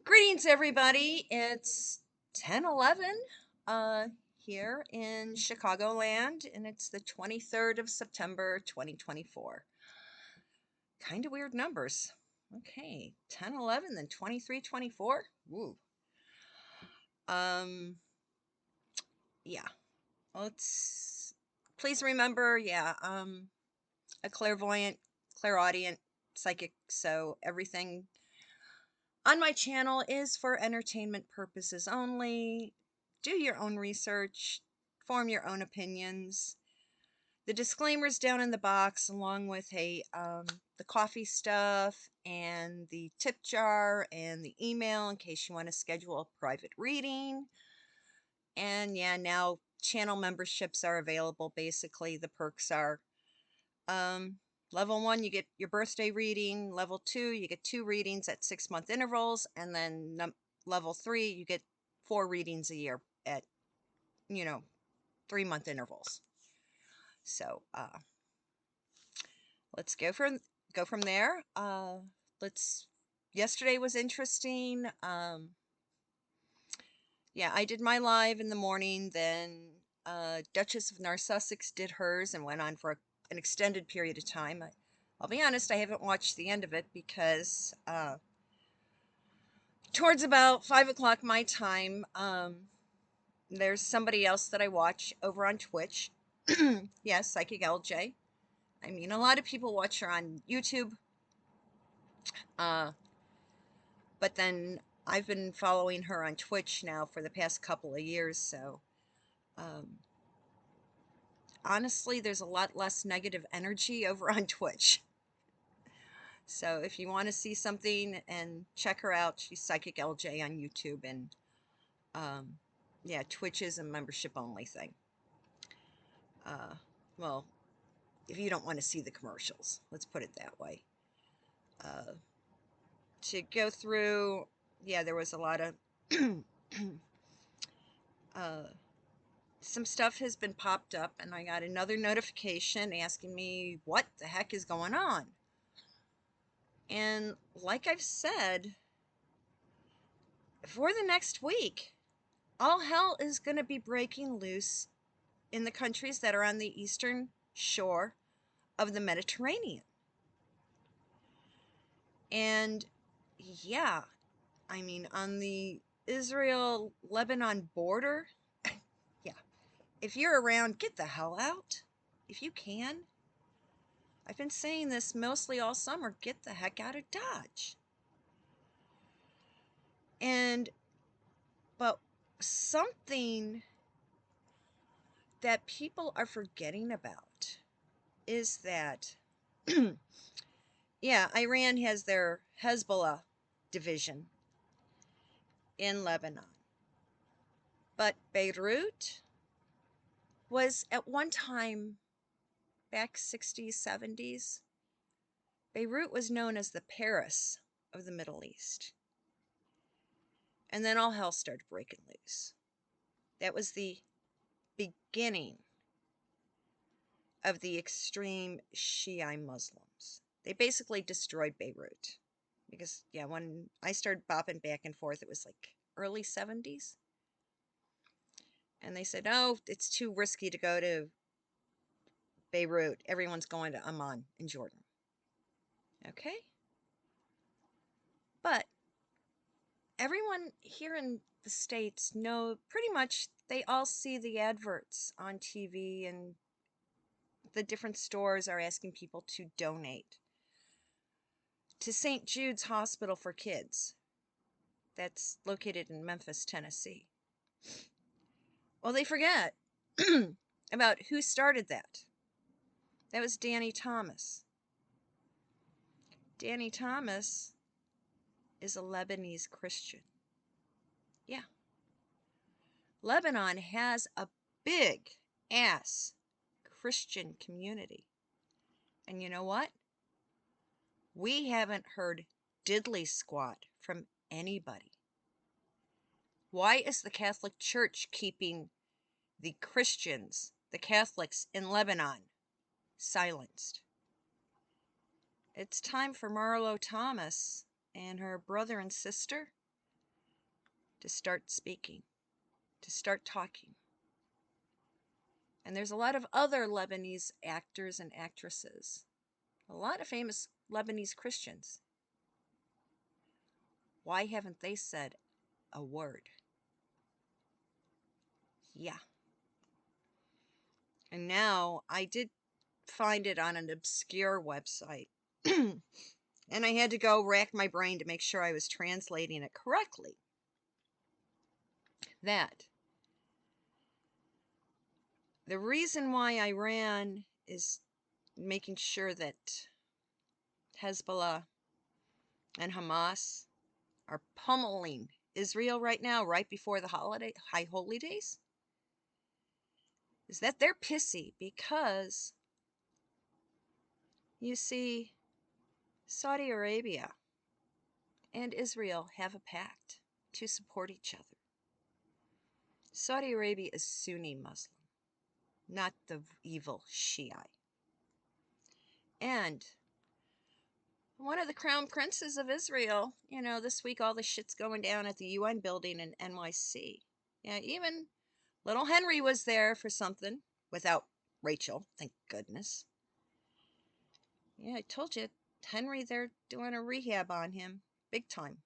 Greetings, everybody. It's 10:11 uh, here in Chicagoland, and it's the 23rd of September, 2024. Kind of weird numbers. Okay, 10:11, then 23:24. Woo. Um, yeah. Let's please remember, a clairvoyant, clairaudient, psychic. So everything on my channel is for entertainment purposes only. Do your own research, form your own opinions. The disclaimers down in the box, along with the coffee stuff and the tip jar and the email in case you want to schedule a private reading. And yeah, now channel memberships are available. Basically, the perks are um, level 1, you get your birthday reading. Level 2, you get 2 readings at 6-month intervals. And then level 3, you get 4 readings a year at, you know, 3-month intervals. So let's go from there. Let's. Yesterday was interesting. Yeah, I did my live in the morning. Then Duchess of Narsussex did hers and went on for an extended period of time. I'll be honest, I haven't watched the end of it because towards about 5 o'clock my time, there's somebody else that I watch over on Twitch. Yes, Psychic LJ. I mean, a lot of people watch her on YouTube, but then I've been following her on Twitch now for the past couple of years, so um, honestly, there's a lot less negative energy over on Twitch. So if you want to see something and check her out, she's Psychic LJ on YouTube, and um, yeah, Twitch is a membership only thing. Well, if you don't want to see the commercials, let's put it that way. To go through, yeah, there was a lot of some stuff has been popped up, and I got another notification asking me what the heck is going on. And like I've said, for the next week, all hell is going to be breaking loose in the countries that are on the eastern shore of the Mediterranean. And yeah, I mean, on the Israel-Lebanon border, yeah, if you're around, get the hell out. If you can. I've been saying this mostly all summer, get the heck out of Dodge. But something that people are forgetting about is that, yeah, Iran has their Hezbollah division in Lebanon. But Beirut was at one time, back 60s, 70s, Beirut was known as the Paris of the Middle East. And then all hell started breaking loose. That was the beginning of the extreme Shiite Muslims. They basically destroyed Beirut. Because, yeah, when I started bopping back and forth, it was like early 70s. And they said, oh, it's too risky to go to Beirut. Everyone's going to Amman in Jordan. Okay? But everyone here in the States know pretty much, they all see the adverts on TV, and the different stores are asking people to donate to St. Jude's Hospital for Kids. That's located in Memphis, Tennessee. Well, they forget about who started that. That was Danny Thomas. Danny Thomas is a Lebanese Christian. Yeah. Lebanon has a big ass Christian community. And you know what? We haven't heard diddly squat from anybody. Why is the Catholic Church keeping the Christians, the Catholics in Lebanon, silenced? It's time for Marlo Thomas and her brother and sister to start speaking, to start talking. And there's a lot of other Lebanese actors and actresses, a lot of famous Lebanese Christians. Why haven't they said a word? Yeah. And now I did find it on an obscure website. And I had to go rack my brain to make sure I was translating it correctly. That the reason why Iran is making sure that Hezbollah and Hamas are pummeling Israel right now, right before the high holy days, is that they're pissy because, you see, Saudi Arabia and Israel have a pact to support each other. Saudi Arabia is Sunni Muslim, not the evil Shiite. And one of the crown princes of Israel, this week all the shit's going down at the UN building in NYC. Yeah, even little Henry was there for something without Rachel, thank goodness. Yeah, I told you, Henry, they're doing a rehab on him, big time.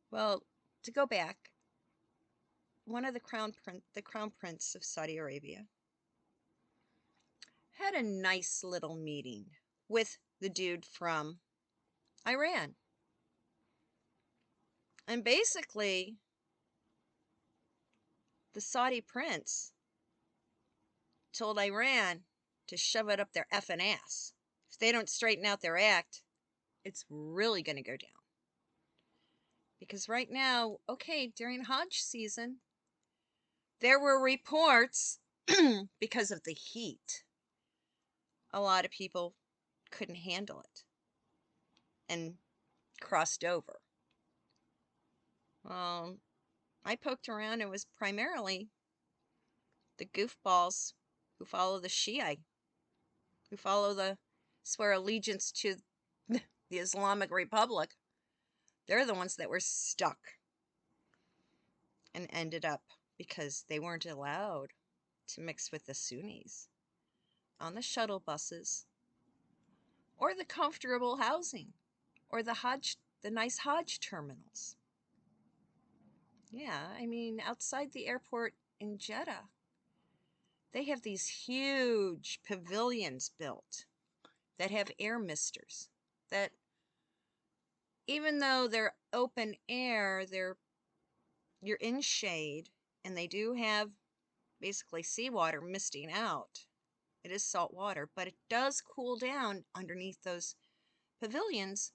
Well, to go back, one of the crown prince of Saudi Arabia had a nice little meeting with the dude from Iran. And basically, the Saudi prince told Iran to shove it up their effing ass. If they don't straighten out their act, it's really going to go down. Because right now, okay, during Hajj season, there were reports because of the heat. A lot of people couldn't handle it and crossed over. Well, I poked around. It was primarily the goofballs who follow the Shia, who swear allegiance to the Islamic Republic. They're the ones that were stuck and ended up because they weren't allowed to mix with the Sunnis on the shuttle buses or the comfortable housing or the nice Hajj terminals. Yeah, I mean, outside the airport in Jeddah, they have these huge pavilions built that have air misters that, even though they're open air, you're in shade, and they do have basically seawater misting out. It is salt water, but it does cool down underneath those pavilions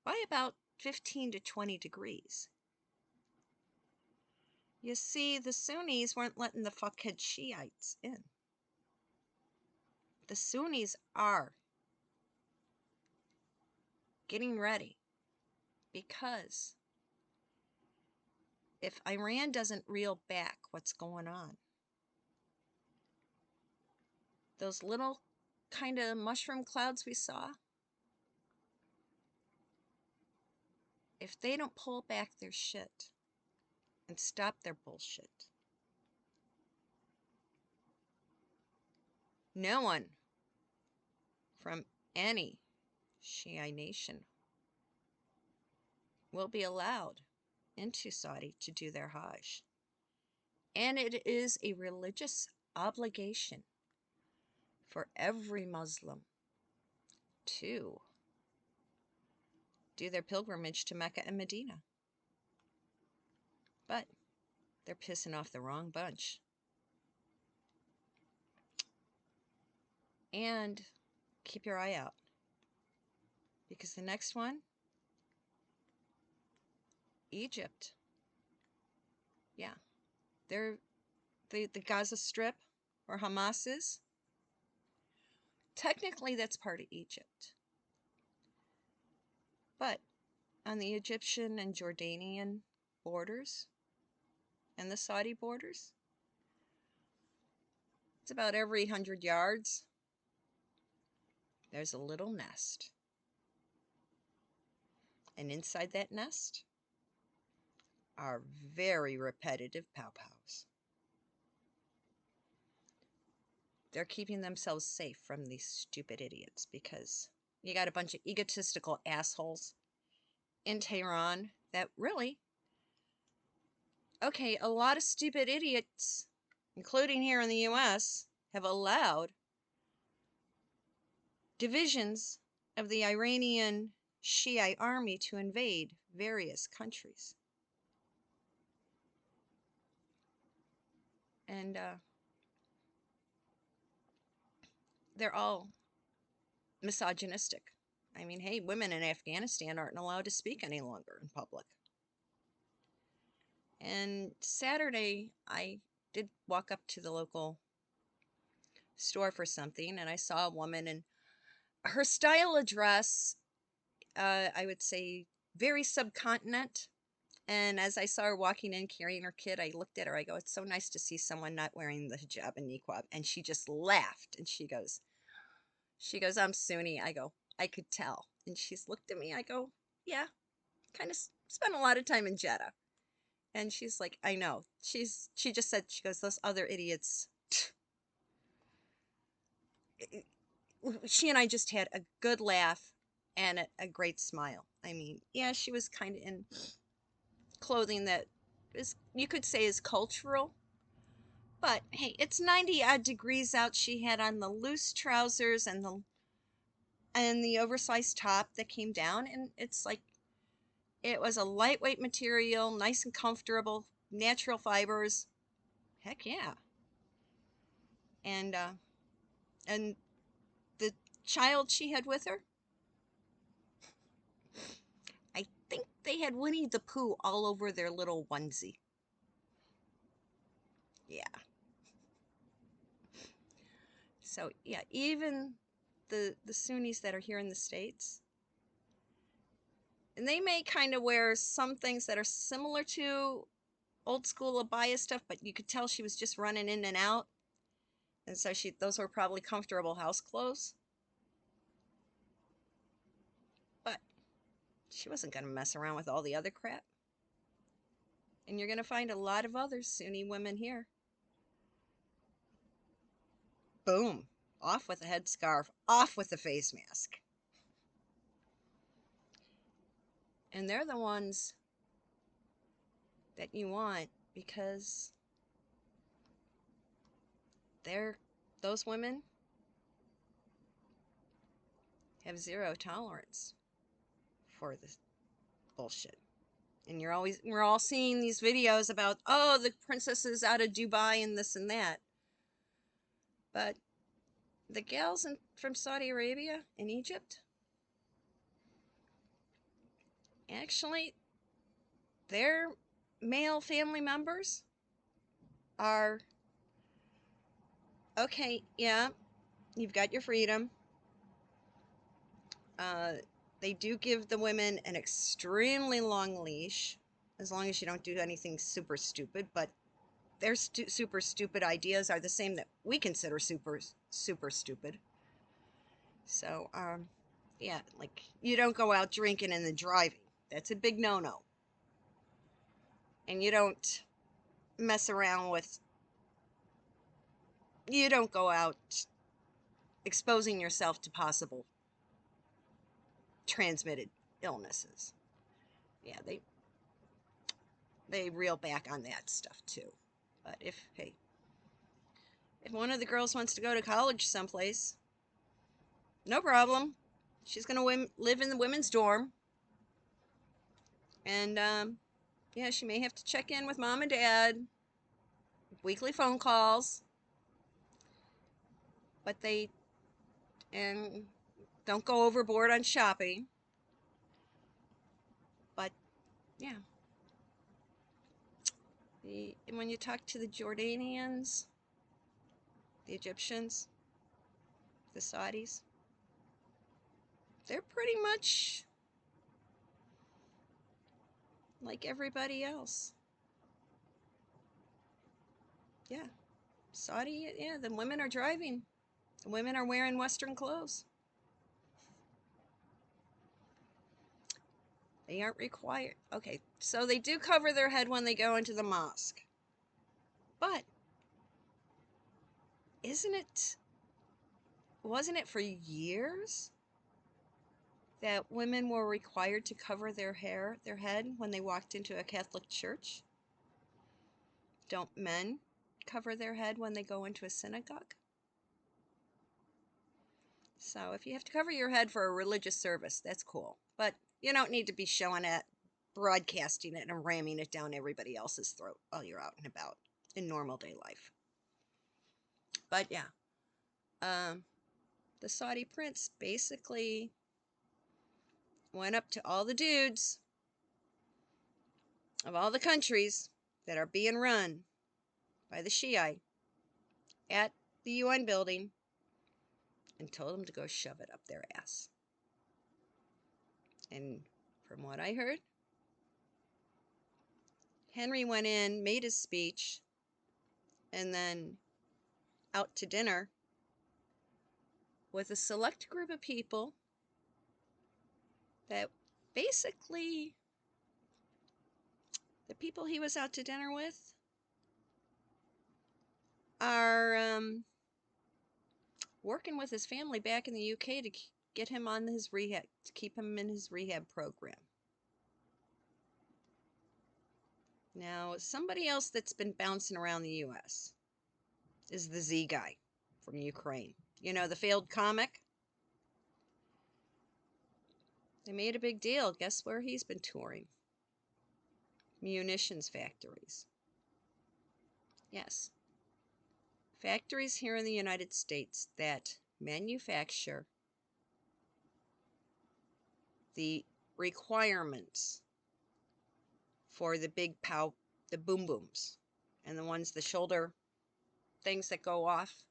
by about 15 to 20 degrees. You see, the Sunnis weren't letting the fuckhead Shiites in. The Sunnis are getting ready because if Iran doesn't reel back what's going on, those little kind of mushroom clouds we saw, if they don't pull back their shit and stop their bullshit, no one from any Shiite nation will be allowed into Saudi to do their Hajj. And it is a religious obligation for every Muslim to do their pilgrimage to Mecca and Medina. But they're pissing off the wrong bunch. And keep your eye out, because the next one, Egypt. Yeah, they're the Gaza Strip, where Hamas is. Technically, that's part of Egypt. But on the Egyptian and Jordanian borders and the Saudi borders, it's about every 100 yards, there's a little nest. And inside that nest are very repetitive pow-pows. They're keeping themselves safe from these stupid idiots because you got a bunch of egotistical assholes in Tehran that really, okay, a lot of stupid idiots, including here in the US, have allowed divisions of the Iranian Shiite army to invade various countries. And they're all misogynistic. I mean, hey, women in Afghanistan aren't allowed to speak any longer in public. And Saturday, I did walk up to the local store for something, and I saw a woman, and her style of dress, I would say, very subcontinent. And as I saw her walking in carrying her kid, I looked at her. I go, it's so nice to see someone not wearing the hijab and niqab. And she just laughed, and she goes, I'm Sunni. I go, I could tell. And she's looked at me. I go, yeah, kind of spent a lot of time in Jeddah. And she's like, I know. She just said, she goes, those other idiots. She and I just had a good laugh and a great smile. I mean, yeah, she was kind of in clothing that is, you could say, is cultural. But hey, it's 90 odd degrees out. She had on the loose trousers and the oversized top that came down, and it's like it was a lightweight material, nice and comfortable, natural fibers. Heck yeah. And and the child she had with her, I think they had Winnie the Pooh all over their little onesie. Yeah. So yeah, even the Sunnis that are here in the States, and they may kind of wear some things that are similar to old school abaya stuff, but you could tell she was just running in and out, and so those were probably comfortable house clothes. But she wasn't going to mess around with all the other crap. And you're going to find a lot of other Sunni women here. Boom. Off with a headscarf. Off with the face mask. And they're the ones that you want because those women have zero tolerance for this bullshit. And we're all seeing these videos about, oh, the princesses out of Dubai and this and that. But the gals from Saudi Arabia and Egypt, actually, their male family members are, okay, yeah, you've got your freedom. They do give the women an extremely long leash, as long as you don't do anything super stupid, but their super stupid ideas are the same that we consider super stupid. So, yeah, like, you don't go out drinking and then driving. That's a big no-no. And you don't mess around with, you don't go out exposing yourself to possible transmitted illnesses. Yeah, they reel back on that stuff too. But if one of the girls wants to go to college someplace, no problem. She's going to live in the women's dorm. And, yeah, she may have to check in with mom and dad, weekly phone calls. But and don't go overboard on shopping. But, yeah. When you talk to the Jordanians, the Egyptians, the Saudis, they're pretty much like everybody else. Yeah. Saudi, yeah, the women are driving. The women are wearing Western clothes. They aren't required. Okay, so they do cover their head when they go into the mosque. But wasn't it for years that women were required to cover their head when they walked into a Catholic church? Don't men cover their head when they go into a synagogue? So if you have to cover your head for a religious service, that's cool. But you don't need to be showing it, broadcasting it, and ramming it down everybody else's throat while you're out and about in normal day life. But yeah, the Saudi prince basically went up to all the dudes of all the countries that are being run by the Shiite at the UN building and told them to go shove it up their ass. And from what I heard, Henry went in, made his speech, and then out to dinner with a select group of people that basically, the people he was out to dinner with are working with his family back in the UK to get him on his rehab, to keep him in his rehab program. Now, somebody else that's been bouncing around the US is the Z guy from Ukraine. You know, the failed comic? They made a big deal. Guess where he's been touring? Munitions factories. Yes. Factories here in the United States that manufacture the requirements for the big the boom booms, and the ones, the shoulder things that go off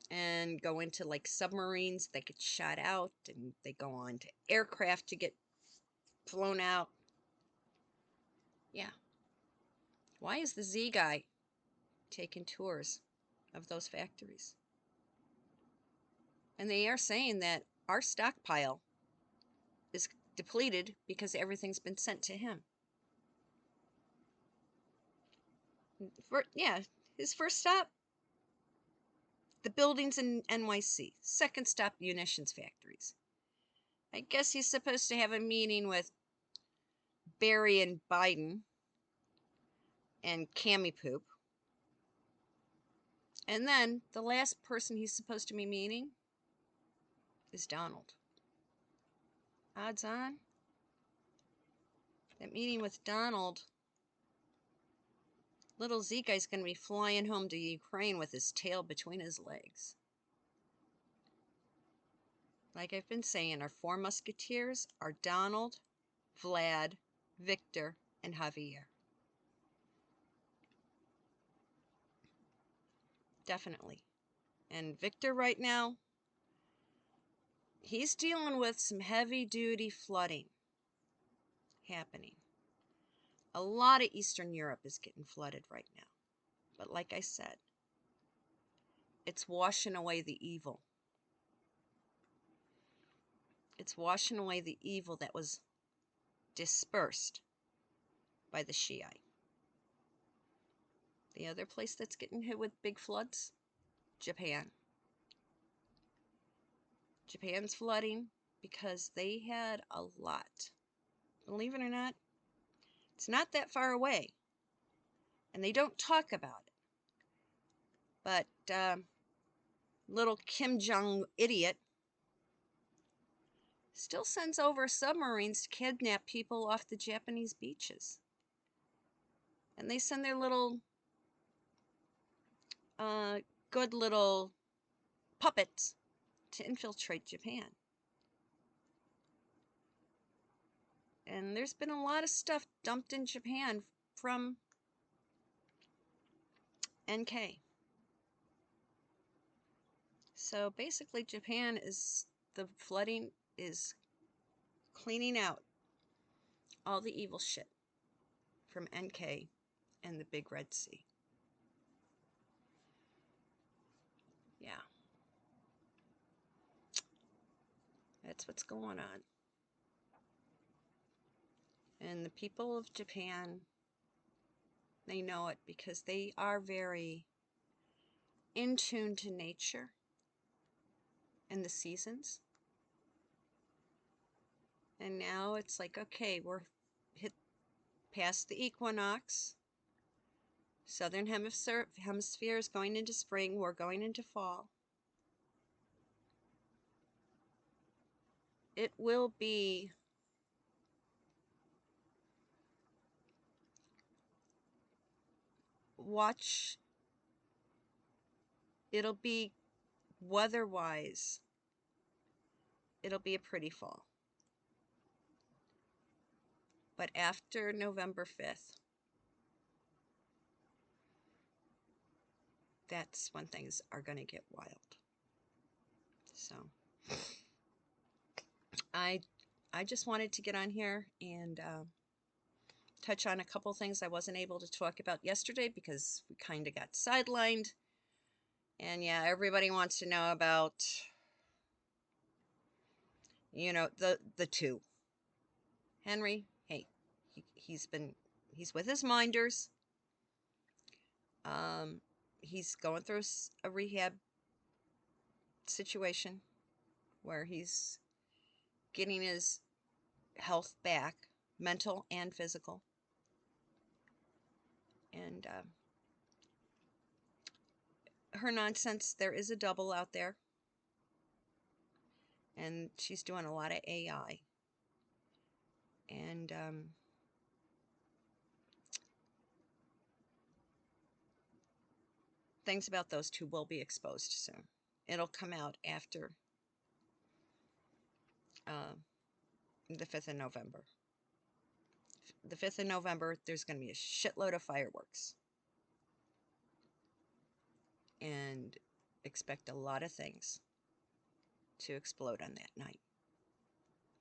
and go into like submarines that get shot out, and they go on to aircraft to get flown out. Yeah. Why is the Z guy taking tours of those factories? And they are saying that our stockpile is depleted because everything's been sent to him. Yeah, his first stop, the buildings in NYC. Second stop, munitions factories. I guess he's supposed to have a meeting with Barry and Biden and Cammy Poop. And then the last person he's supposed to be meeting is Donald. Odds on, that meeting with Donald, little Z guy's going to be flying home to Ukraine with his tail between his legs. Like I've been saying, our four musketeers are Donald, Vlad, Victor, and Javier. Definitely. And Victor right now, he's dealing with some heavy-duty flooding happening. A lot of Eastern Europe is getting flooded right now. But like I said, it's washing away the evil. It's washing away the evil that was dispersed by the Shiite. The other place that's getting hit with big floods? Japan. Japan's flooding because they had a lot. Believe it or not, it's not that far away. And they don't talk about it. But little Kim Jong idiot still sends over submarines to kidnap people off the Japanese beaches. And they send their little good little puppets to infiltrate Japan. And there's been a lot of stuff dumped in Japan from NK. So basically Japan is, the flooding is cleaning out all the evil shit from NK and the Big Red Sea. Yeah. That's what's going on. And the people of Japan, they know it because they are very in tune to nature and the seasons. And now it's like, okay, we're hit past the equinox. Southern hemisphere is going into spring. We're going into fall. It will be it'll be weather-wise, it'll be a pretty fall. But after November 5th, that's when things are going to get wild. So I just wanted to get on here and touch on a couple things I wasn't able to talk about yesterday because we kind of got sidelined. And yeah, everybody wants to know about, you know, the two. Henry, hey, he's with his minders. He's going through a rehab situation where he's getting his health back, mental and physical. And her nonsense, there is a double out there. And she's doing a lot of AI. And things about those two will be exposed soon. It'll come out after the 5th of November. The 5th of November, there's going to be a shitload of fireworks. And expect a lot of things to explode on that night,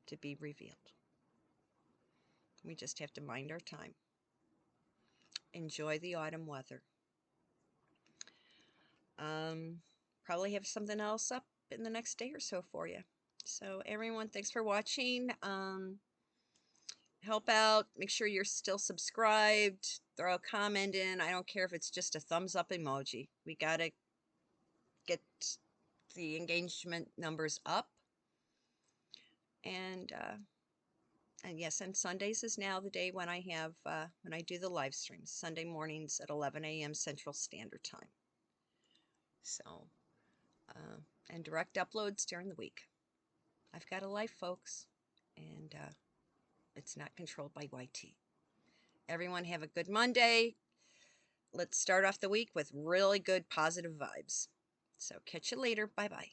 to be revealed. We just have to mind our time. Enjoy the autumn weather. Probably have something else up in the next day or so for you. So everyone, thanks for watching. Help out. Make sure you're still subscribed. Throw a comment in. I don't care if it's just a thumbs up emoji. We got to get the engagement numbers up. And yes, and Sundays is now the day when I have when I do the live streams. Sunday mornings at 11 a.m. Central Standard Time. So, and direct uploads during the week. I've got a life, folks, and it's not controlled by YT. Everyone have a good Monday. Let's start off the week with really good positive vibes. So catch you later. Bye-bye.